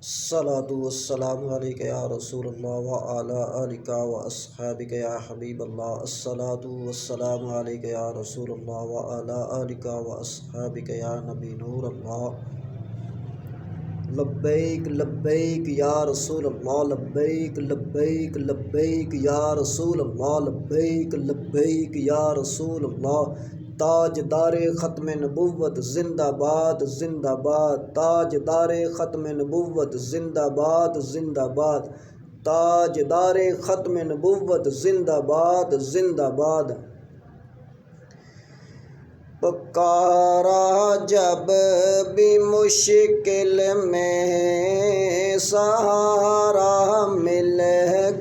الصلاۃ والسلام علیک یا رسول اللہ وعلی آلک واصحابک یا حبیب اللہ۔ الصلاۃ والسلام علیک یا رسول اللہ وعلی آلک واصحابک یا نبی نور اللہ۔ لبیک لبیک یا رسول اللہ، لبیک لبیک لبیک یا رسول اللہ، لبیک لبیک یا رسول اللہ۔ تاجدار ختم نبوت زندہ باد زندہ باد، تاجدار ختم نبوت زندہ باد زندہ باد، تاجدار ختم نبوت زندہ باد زندہ باد۔ پکارا جب بھی مشکل میں سہارا مل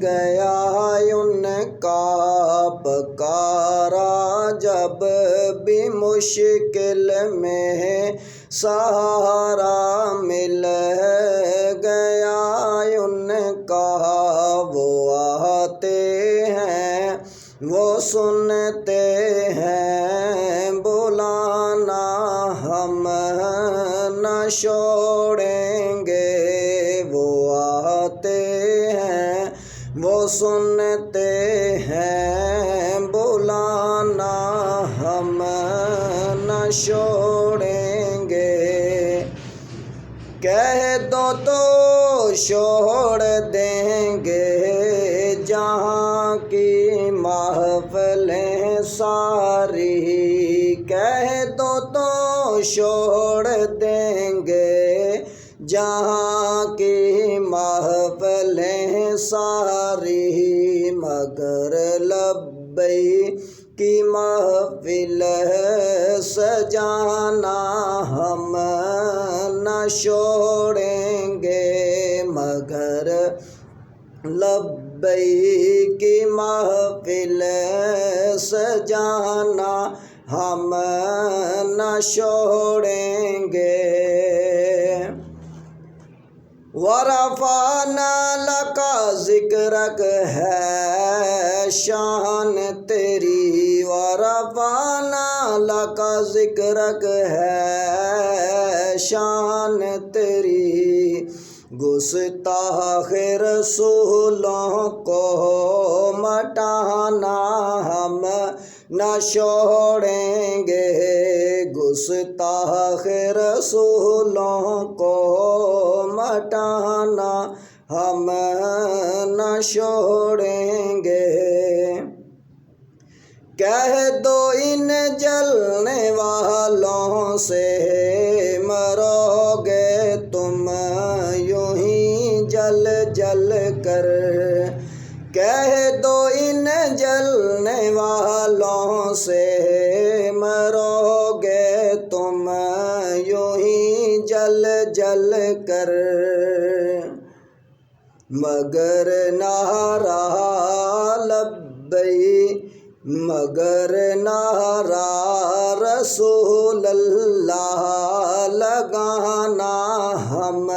گیا ان کا، پکارا جب بھی مشکل میں سہارا مل گیا ان کا۔ وہ آتے ہیں وہ سنتے ہیں بلانا ہم نہ چھوڑیں گے، وہ آتے ہیں وہ سنتے ہیں بلانا ہم نہ چھوڑیں گے۔ کہہ دو تو چھوڑ دیں گے جہاں کی محفلیں ساری، کہہ دو تو چھوڑ دیں گے جہاں کی محفلیں ساری، مگر لبیک کی محفل سجانا ہم نہ چھوڑیں گے، مگر لبیک کی محفل سجانا ہم نہ چھوڑیں گے۔ ورفعنا لک ذکرک ہے شان تیری، ورفعنا لک ذکرک ہے شان تیری، گستاخ رسولوں کو مٹانا ہم نہ چھوڑیں گے، گستاخ رسولوں کو مٹانا ہم نہ چھوڑیں گے۔ کہہ دو ان جلنے والوں سے مرو گے تم یوں ہی جل جل کر، کہہ دو ان جلنے والوں سے مرو گے تم یوں ہی جل جل کر، مگر نعرہ لبیک، مگر نعرہ رسول اللہ لگانا ہم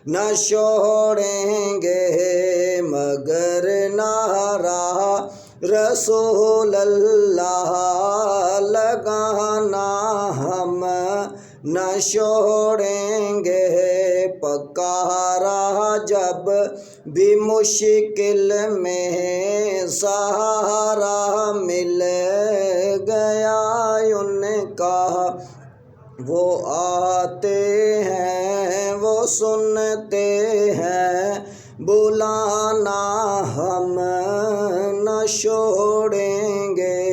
نہ چھوڑیں گے، مگر نعرہ رسول اللہ لگانا ہم نہ چھوڑیں گے۔ پکارا جب بھی مشکل میں سہارا مل گیا ان کا، وہ آتے ہیں وہ سنتے ہیں بلانا ہم نہ چھوڑیں گے۔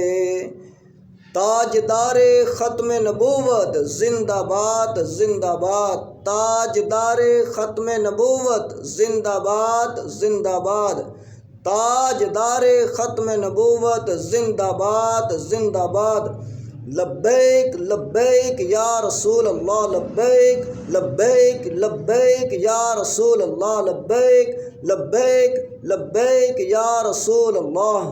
تاجدار ختم نبوت زندہ باد زندہ باد، تاجدار ختم نبوت زندہ باد زندہ باد، تاجدار ختم نبوت زندہ باد زندہ باد۔ لبیک لبیک یا رسول اللہ، لبیک لبیک لبیک یا رسول اللہ، لبیک لبیک لبیک یا رسول اللہ۔